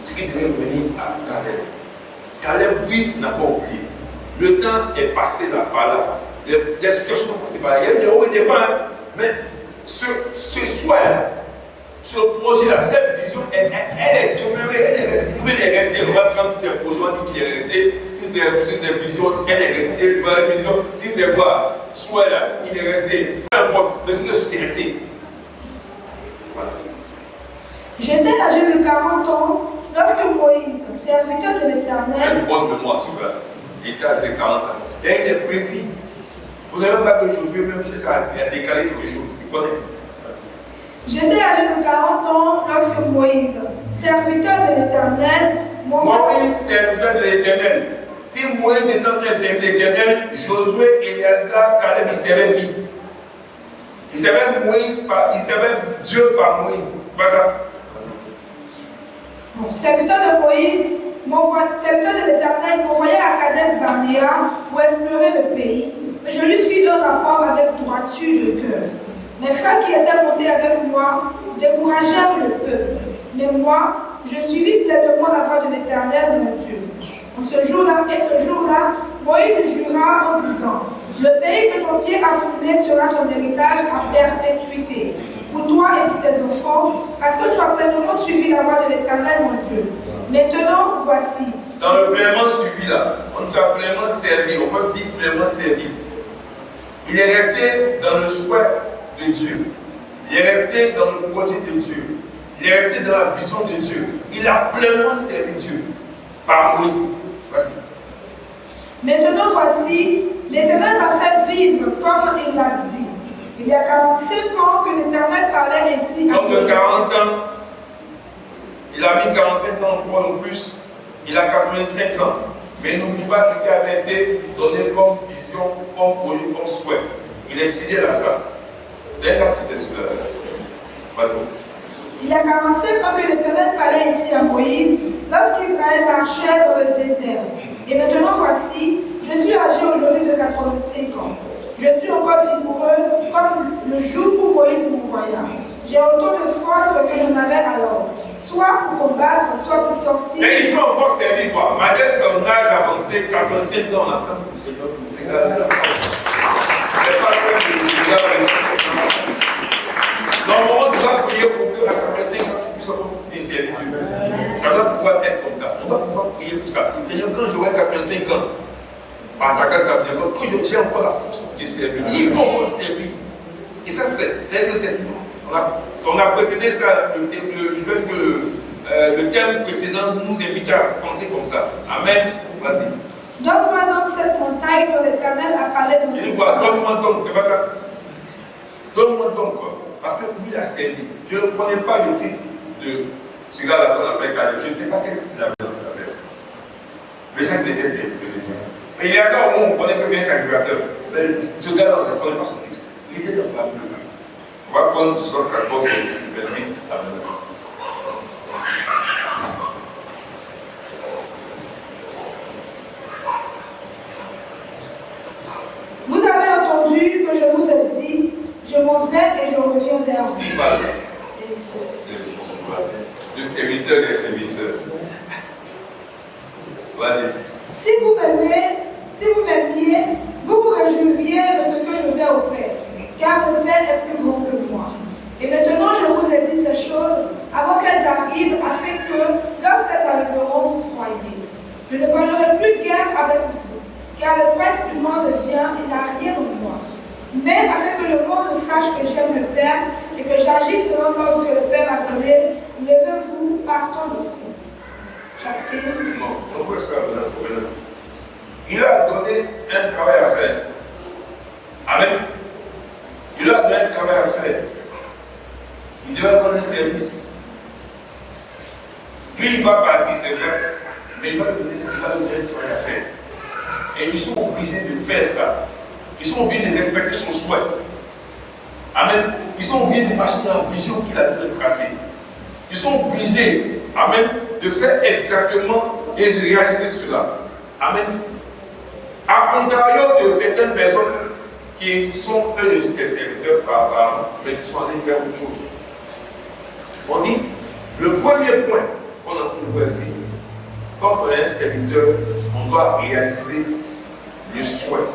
ce qui devait venir à Caleb. Caleb, oui, n'a pas oublié. Le temps est passé là, par là. Les situations sont passées par là. Il y a des hauts et des bas. Mais ce soir, ce projet-là, cette vision, elle est demeurée, elle est restée. Elle est restée. On va prendre si c'est un projet, on dit qu'il est resté. Si c'est une vision, elle est restée. Si c'est une vision, si c'est quoi, soit là, il est resté. Peu importe, mais c'est resté. Voilà. J'étais âgé de 40 ans lorsque Moïse, serviteur de l'Éternel. Bonne de moi, celui-là. Il était âgé de 40 ans. C'est il est précis. Vous n'avez même pas que Josué, même si ça a décalé toutes les choses. Tu connais. J'étais âgé de 40 ans lorsque Moïse, serviteur de l'Éternel, Moïse, serviteur de l'Éternel. Si Moïse était en train de servir l'Éternel, Josué, Éléazar, Caleb, il servait qui? Il servait Moïse, il servait Dieu par Moïse. C'est pas ça? Serviteur de Moïse, serviteur de l'Éternel, m'envoya à Kadesh Barnéa pour explorer le pays. Je lui fis un rapport avec droiture de cœur. Mes frères qui étaient montés avec moi découragèrent le peuple. Mais moi, je suivis pleinement la voie de l'Éternel, mon Dieu. Ce jour-là, Moïse jura en disant: Le pays que ton pied a foulé sera ton héritage à perpétuité, pour toi et pour tes enfants, parce que tu as pleinement suivi la voie de l'Éternel, mon Dieu. Maintenant, voici. Dans le pleinement suivi là, on t'a pleinement servi, on peut dire pleinement servi. Il est resté dans le souhait de Dieu. Il est resté dans le projet de Dieu. Il est resté dans la vision de Dieu. Il a pleinement servi Dieu par Moïse. Voici. Maintenant, voici, l'Éternel m'a fait vivre comme il l'a dit. Il y a 45 ans que l'Éternel parlait ainsi à Moïse. Donc de 40 ans, il a mis 45 ans pour en plus. Il a 85 ans. Mais n'oublie pas ce qui avait été donné comme vision, comme projet, comme souhait. Il est fidèle à ça. C'est un fidèle à ça. Il y a 45 ans que l'Éternel parlait ainsi à Moïse, lorsqu'Israël marchait dans le désert. Et maintenant voici, je suis âgé aujourd'hui de 85 ans. Je suis encore vigoureux comme le jour où Moïse m'envoya. J'ai autant de force que je n'avais alors, soit pour combattre, soit pour sortir. Et il peut encore servir quoi? Malgré son âge avancé, 85 ans, on attend que le Seigneur nous regarde. C'est pas vrai que le Seigneur reste. Donc on doit prier pour que à 85 ans, tu puisses encore bien servir Dieu. Ça doit pouvoir être comme ça. On doit pouvoir prier pour ça. Seigneur, quand j'aurai 85 ans, par ta grâce, que j'ai encore la force pour te servir. Il peut encore servir. Et ça, c'est On a précédé ça, le thème précédent nous invite à penser comme ça. Amen. Vas-y. Donne-moi donc cette montagne dont l'Éternel a parlé dans ce livre. Donne-moi donc, c'est pas ça. Donne-moi donc, quoi. Parce que lui, il a servi. Je ne connais pas le titre de celui-là qu'on appelle Caleb. Je ne sais pas quel titre il avait dans cette affaire. Les gens qui étaient serviteurs de Dieu. Mais il y a ça au monde, on connaît que c'est un sacrificateur. Mais ce gars-là, je ne connais pas son titre. Il était dans la Bible. On va prendre ce genre de rapport verset 28 à 29. Vous avez entendu que je vous ai dit, je m'en vais et je reviens vers vous. Il parle. Le serviteur des serviteurs. Vas-y. Si vous m'aimiez, vous vous réjouiriez de ce que je fais au Père, car le Père est plus grand que moi. Et maintenant, je vous ai dit ces choses avant qu'elles arrivent, afin que, lorsqu'elles arriveront, vous croyez. Je ne parlerai plus guère avec vous, car le prince du monde vient et n'a rien en moi. Mais afin que le monde sache que j'aime le Père et que j'agis selon l'ordre que le Père m'a donné, levez-vous, partons d'ici. Chapitre. Non, frère, ça, il a donné un travail à faire. Amen. Il a donné un travail à faire. Il devait donner service. Lui, il va partir, c'est vrai, mais il va donner un travail à faire. Et ils sont obligés de faire ça. Ils sont obligés de respecter son souhait. Amen. Ils sont obligés de marcher dans la vision qu'il a tracée. Ils sont obligés, amen, de faire exactement et de réaliser cela. Amen. A contrario de certaines personnes qui sont eux des serviteurs mais qui sont allés faire autre chose. On dit, le premier point qu'on a trouvé ici, quand on est un serviteur, on doit réaliser le souhait,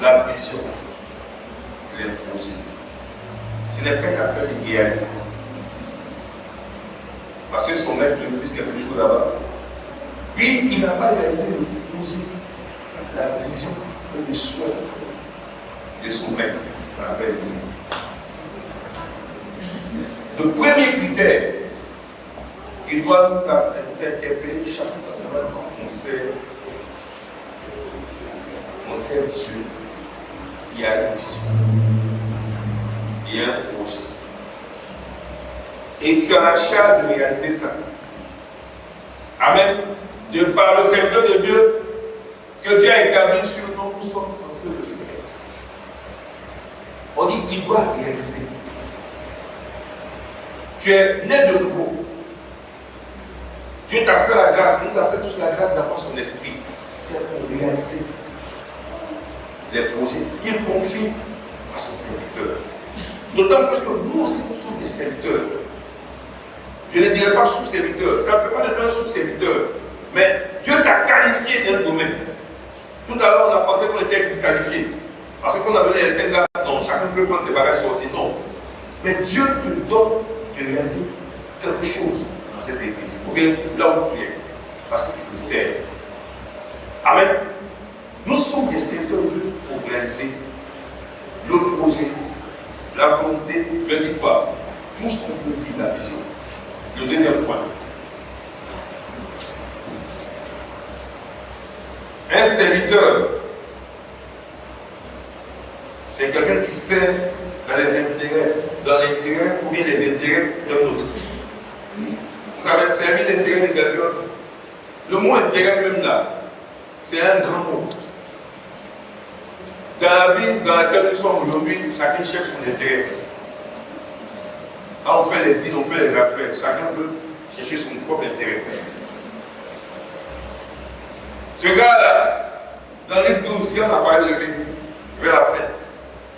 la vision, les projets. Ce n'est pas une affaire de guérison. Parce que son maître lui refuse quelque chose là-bas. Lui, il ne va pas réaliser le projet, la vision, le souhait de son maître. Le premier critère qui doit nous interpeller chaque fois quand on sert Dieu, il y a une vision, il y a un projet. Et tu as la charge de réaliser ça. Amen. De par le serviteur de Dieu que Dieu a établi sur nous, nous sommes censés le faire. On dit qu'il doit réaliser. Tu es né de nouveau. Dieu t'a fait la grâce, il nous a fait toute la grâce d'avoir son esprit. C'est pour réaliser les projets qu'il confie à son serviteur. D'autant plus que nous aussi, nous sommes des serviteurs. Je ne dirais pas sous-serviteur, ça ne fait pas de toi un sous-serviteur. Mais Dieu t'a qualifié d'un domaine. Tout à l'heure, on a pensé qu'on était disqualifié. Parce qu'on a donné les 5 là, non, chacun peut prendre ses bagages sortis, non. Mais Dieu te donne de réaliser quelque chose dans cette église. Ou bien là où tu es. Parce que tu le sais. Amen. Nous sommes des secteurs pour réaliser le projet, la volonté, je ne dis pas, tout ce qu'on peut dire, la vision. Le deuxième point. Un serviteur, c'est quelqu'un qui sert dans l'intérêt ou bien les intérêts d'un autre. Vous avez servi l'intérêt de quelqu'un. Le mot intérêt même là, c'est un grand mot. Dans la vie dans laquelle nous sommes aujourd'hui, chacun cherche son intérêt. Quand on fait les deals, on fait les affaires, chacun veut chercher son propre intérêt. Ce gars-là, dans les 12, qui en a parlé de lui, vers la fête,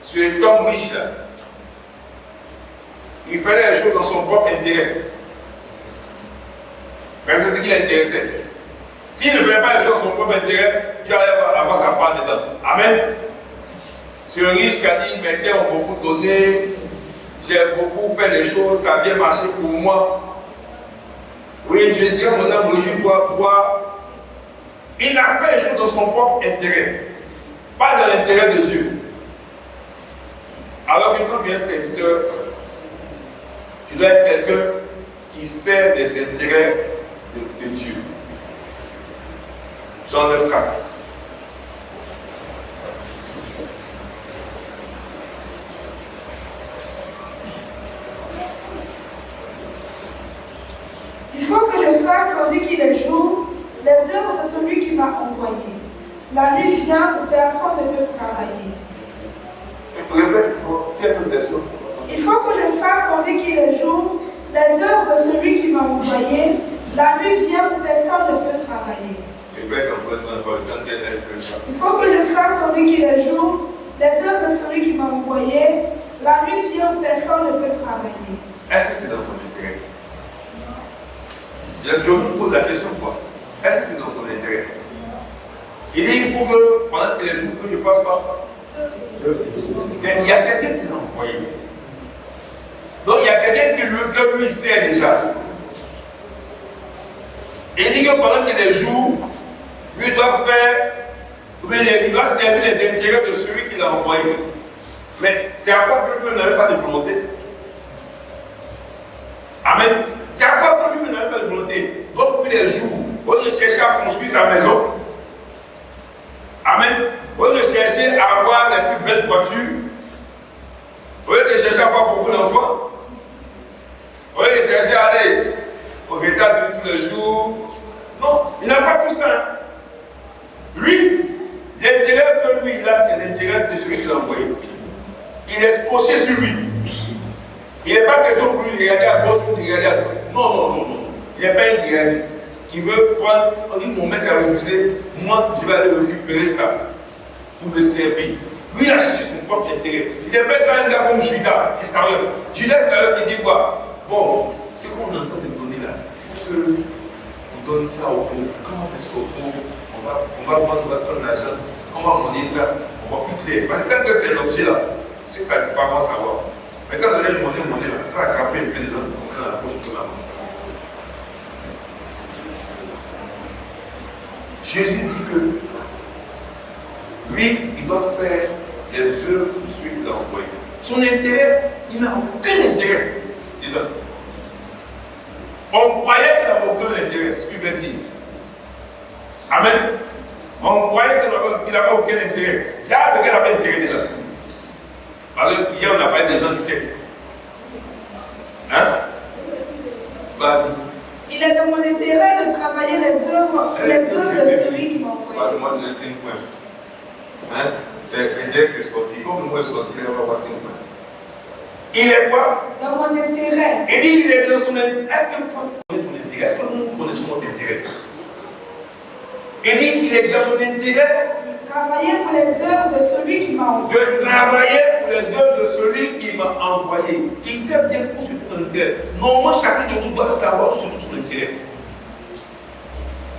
ce homme riche là, il faisait les choses dans son propre intérêt. Mais c'est ce qui l'intéressait. S'il ne faisait pas les choses dans son propre intérêt, Dieu allait avoir sa part dedans. Amen. Ce riche qui a dit, mes terres ont beaucoup donné, j'ai beaucoup fait les choses, ça a bien marché pour moi. Oui, je dis à mon âme, je dois pouvoir. Il a fait les choses dans son propre intérêt, pas dans l'intérêt de Dieu. Alors que quand tu es un serviteur, tu dois être quelqu'un qui sert les intérêts de Dieu. Jean 9, 4. Il faut que je fasse tandis qu'il est jour les œuvres de celui qui m'a envoyé. La nuit vient où personne ne peut travailler. Il faut que je fasse tandis qu'il est jour les œuvres de celui qui m'a envoyé. La nuit vient où personne ne peut travailler. Il faut que je fasse tandis qu'il est jour les œuvres de celui qui m'a envoyé. La nuit vient où personne ne peut travailler. Est-ce que c'est dans son intérêt? Je me pose la question quoi? Est-ce que c'est dans son intérêt? Il dit il faut que pendant que les jours que je fasse pas. Il y a quelqu'un qui l'a envoyé. Donc il y a quelqu'un que lui sait déjà. Et il dit que pendant que les jours, lui doit faire, il doit servir les intérêts de celui qui l'a envoyé. Mais c'est à quoi que lui n'avait pas de volonté. Amen. C'est à quoi que lui n'avait pas de volonté. Donc depuis les jours, au lieu de chercher à construire sa maison. Amen. Au lieu de chercher à avoir les plus belles voitures. Au lieu de chercher à avoir beaucoup d'enfants. Au lieu de chercher à aller aux États-Unis tous les jours. Non, il n'a pas tout ça. Lui, l'intérêt que lui il a, c'est l'intérêt de celui qui l'a envoyé. Il est scotché sur lui. Il n'est pas question pour lui de regarder à gauche ou de regarder à droite. Non, non, non, non. Il n'est pas un guérison qui veut prendre, on dit mon mec a refusé, moi je vais aller récupérer ça pour le servir. Lui il a cherché son propre intérêt. Il n'est pas un gars comme Judas Iscariot. Judas Iscariot qui dit quoi? Bon, ce qu'on entend de donner là, il faut qu'on donne ça aux pauvres. Comment est-ce qu'aux pauvres, on va prendre l'argent, on va monnaie ça, on va plus clair. Tant que c'est l'objet là, c'est que ça disparaît, on va savoir. Mais quand vous avez une monnaie là, quand la craper un peu dedans, on met dans la poche pour l'avancer. Jésus dit que lui, il doit faire les œuvres de celui qui l'a envoyé. Son intérêt, il n'a aucun intérêt dedans. On croyait qu'il n'avait aucun intérêt, c'est ce qu'il veut dire. Amen. On croyait qu'il n'avait aucun intérêt. J'ai qu'il avait intérêt dedans. Parce que hier, on a parlé des gens qui savent. Hein? Vas-y. Il est dans mon intérêt de travailler les œuvres de celui qui m'a envoyé. Parle-moi de 5 points. Hein? C'est l'intérêt que sorti. Comme le mot est sorti, il va avoir 5 points. Il est quoi? Dans mon intérêt. Il dit il est dans son intérêt. Est-ce que toi, tu connais ton intérêt? Est-ce que nous connaissons notre intérêt? Il dit il est dans mon intérêt. Travailler pour les œuvres de celui qui m'a envoyé. De travailler pour les œuvres de celui qui m'a envoyé. Il sait bien où se trouve son intérêt. Normalement, chacun de nous doit savoir où se trouve son intérêt.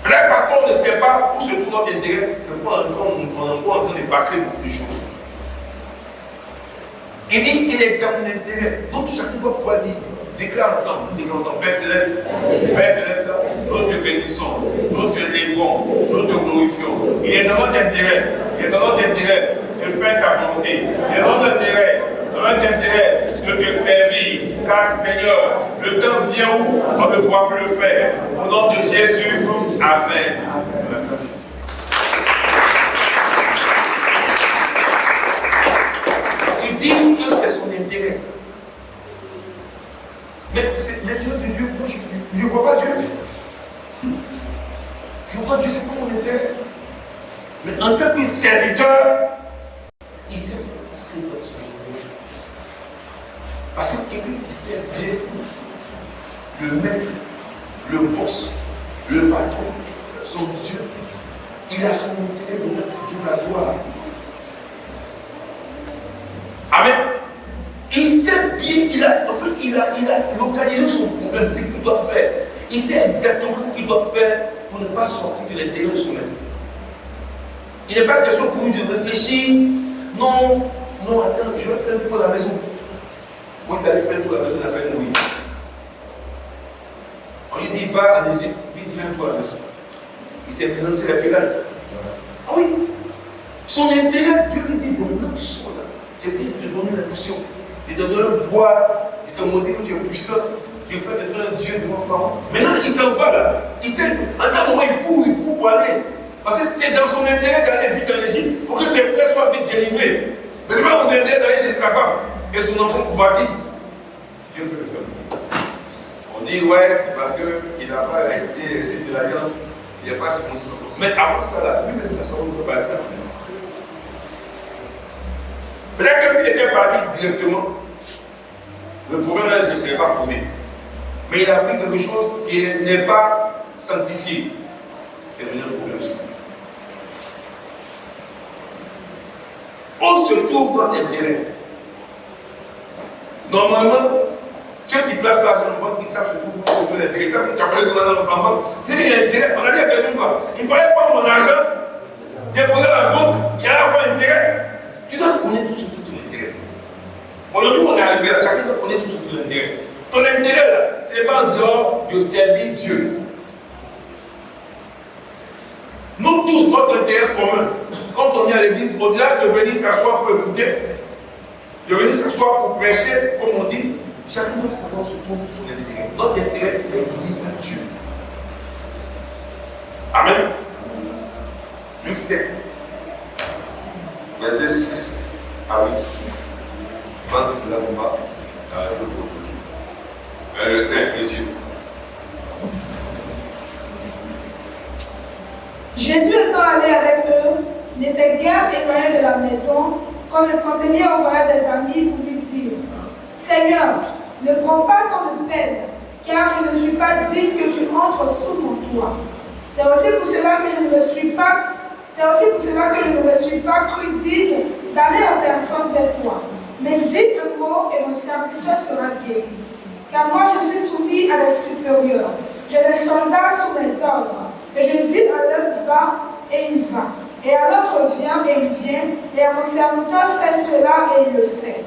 Peut-être parce qu'on ne sait pas où se trouve notre intérêt, c'est pourquoi on est encore en train de bâcler beaucoup de choses. Il dit il est dans mon intérêt. Donc chacun doit pouvoir dire, déclare ensemble, Père Céleste, nous te bénissons, nous te léguons, nous te glorifions. Il est dans notre intérêt, de faire ta volonté. Il est dans notre intérêt, de te servir. Car Seigneur, le temps vient où on ne pourra plus le faire. Au nom de Jésus, Amen. Il dit que c'est son intérêt. Mais c'est l'intérêt de Dieu. Moi, je ne vois pas Dieu. Je ne vois pas Dieu, c'est pas mon intérêt. Mais en tant que serviteur, il sait son intérêt. Parce que quelqu'un qui sert bien, le maître, le boss, le patron, son Dieu, il a son intérêt de mettre toute la gloire. Amen. Il sait bien, il a localisé son problème, ce qu'il doit faire. Il sait exactement ce qu'il doit faire pour ne pas sortir de l'intérieur de son maître. Il n'est pas question pour lui de réfléchir. Non, attends, je vais faire un tour à la maison. Moi, il allait faire un tour à la maison, il a fait mourir. On lui dit, va en Égypte, vite fais un tour à la maison. Il s'est mélangé la pédale. Ah oui. Son intérêt, Dieu lui dit, bon, non, tu sors là. j'ai fini de te donner la mission, de te donner le pouvoir, de te montrer que tu es puissant, de faire de toi un Dieu de mon Pharaon. Maintenant, il s'en va là. Il sait qu'en un moment, il court pour aller. Parce que c'était dans son intérêt d'aller vite en Égypte pour que ses frères soient vite délivrés. Mais c'est pas dans son intérêt d'aller chez sa femme et son enfant convoitise. Dieu peut le faire. On dit, ouais, c'est parce qu'il n'a pas respecté le site de l'alliance, il n'a pas se considéré. Mais avant ça, là, lui-même, personne ne peut pas dire. Peut-être que s'il était parti directement, le problème là ne serait pas posé. Mais il a pris quelque chose qui n'est pas sanctifié. C'est venu un problème sur lui. On se trouve dans l'intérêt. Normalement, ceux qui placent l'argent en banque, ils savent surtout pour l'intérêt. Ils savent qu'après de l'argent en banque, c'est l'intérêt. On a dit à quelqu'un quoi. Il fallait prendre mon argent, déposer à la banque, il y allait avoir un intérêt. Tu dois connaître tout l'intérêt. Aujourd'hui, on est arrivé là, chacun doit connaître tout l'intérêt. Ton intérêt là, ce n'est pas en dehors de servir Dieu. Nous tous, notre intérêt commun, quand on est à l'église, au-delà de venir s'asseoir pour écouter, de venir s'asseoir pour prêcher, comme on dit, chacun doit savoir se tourner sur l'intérêt. Notre intérêt est lié à Dieu. Amen. Luc 7, verset 6 à 8. Je pense que c'est là qu'on va s'arrêter pour aujourd'hui. Le très précieux. Jésus étant allé avec eux, n'était guère éloigné de la maison, quand le centenier envoya des amis pour lui dire, Seigneur, ne prends pas tant de peine, car je ne suis pas digne que tu entres sous mon toit. C'est aussi pour cela que je ne me suis pas cru digne d'aller en personne vers toi. Mais dis un mot et mon serviteur sera guéri. Car moi je suis soumis à des supérieurs. J'ai des soldats sous mes ordres. Et je dis à l'un va et il va. Et à l'autre viens et il vient. Et à mon serviteur fait cela et il le fait.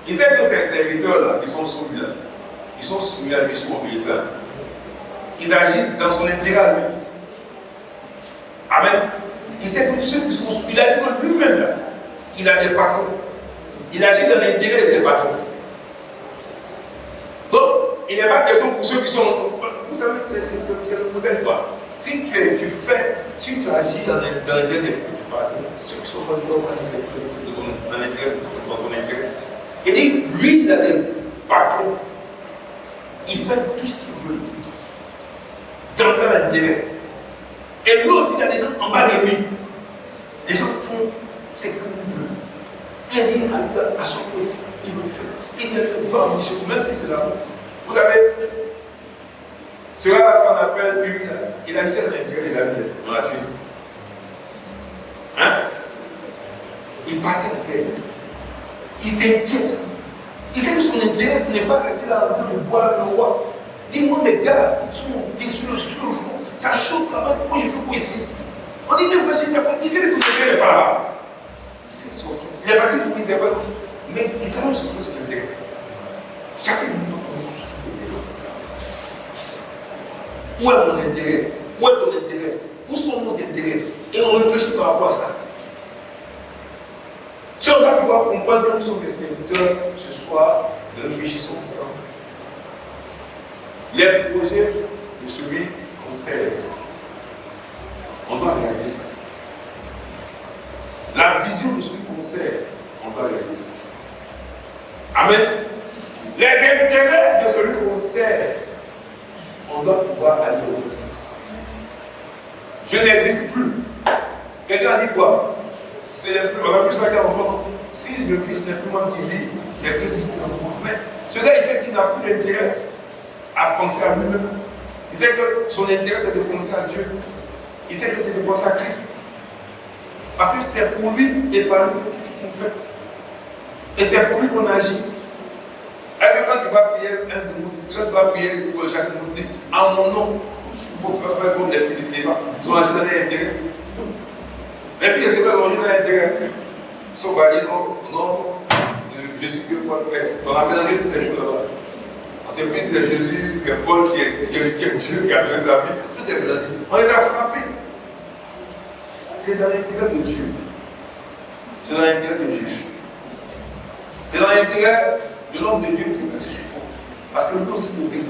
Il sait que ces serviteurs-là, qui sont soumis là, ils sont soumis à lui, ils sont obéissants. Ils agissent dans son intérêt à lui. Amen. Il sait que ceux qui sont soumis, il a dit que lui-même là, il a des patrons. Il agit dans l'intérêt de ses patrons. Donc, il n'est pas question pour ceux qui sont. Vous savez, c'est le modèle quoi. Si tu agis dans l'intérêt des patrons, ceux qui sont dans l'intérêt de ton intérêt. Il dit, lui, il a des patrons. Il fait tout ce qu'il veut. Dans leur intérêt. Et lui aussi, il a des gens en bas de lui. Les gens font ce qu'ils veulent. Il est à son possible, il le fait. Il ne fait pas en mission, même si c'est la honte. Vous savez, cela qu'on appelle lui, il a essayé d'intégrer de la vie dans la tuile. Hein? Il partait en guerre. Il s'inquiète. Il sait que son intérêt, ce n'est pas rester là en train de boire le roi. Dis-moi, mes gars, sur le front, ça chauffe là-bas, moi je fais quoi ici? On dit même pas chez personne, il sait que son intérêt n'est pas là. Il est parti pour qu'il pas, mais il savait ce que c'est l'intérêt. Chacun de nous où est mon intérêt? Où est ton intérêt? Où sont nos intérêts? Et on réfléchit par rapport à ça. Si on va pouvoir comprendre que nous sommes des serviteurs ce soir, réfléchissons ensemble. Les projets de celui qu'on sert, on doit réaliser ça. La vision de celui qu'on sert, on doit réaliser ça. Amen. Les intérêts de celui qu'on sert, on doit pouvoir aller au sens. Je n'existe plus. Quelqu'un a dit quoi? On a vu ça avant. Si le Fils n'est plus moi qui vis, c'est Christ qui vit en moi. Mais ce gars, il sait qu'il n'a plus d'intérêt à penser à lui-même. Il sait que son intérêt, c'est de penser à Dieu. Il sait que c'est de penser à Christ. Parce que c'est pour lui et par lui que tout ce qu'on fait. Et c'est pour lui qu'on agit. Et quand tu vas prier quand tu vas prier pour chaque monde, en mon nom, il faut faire comme les filles de Séba. Ils ont agi dans les intérêts. Les filles de Séba ont agi dans les intérêts. Ils sont validés au nom de Jésus que Paul presse. On a mélangé toutes les choses là-bas. C'est plus c'est Jésus, c'est Paul qui est Dieu, qui a donné sa vie. Tout est mélangé. On les a frappés. C'est dans l'intérêt de Dieu. C'est dans l'intérêt de Jésus. C'est dans l'intérêt de l'homme de Dieu qui est passé sur toi. Parce que nous aussi nous obéissons.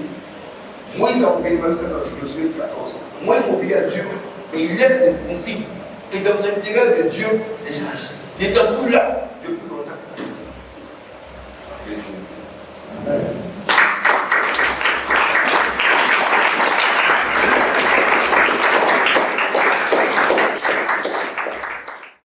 Moïse a obéi, même ça dans Josué 14. Moïse obéit à Dieu et il laisse des consignes. Et dans l'intérêt de Dieu, les gens agissent. Il n'était plus là depuis longtemps. Amen.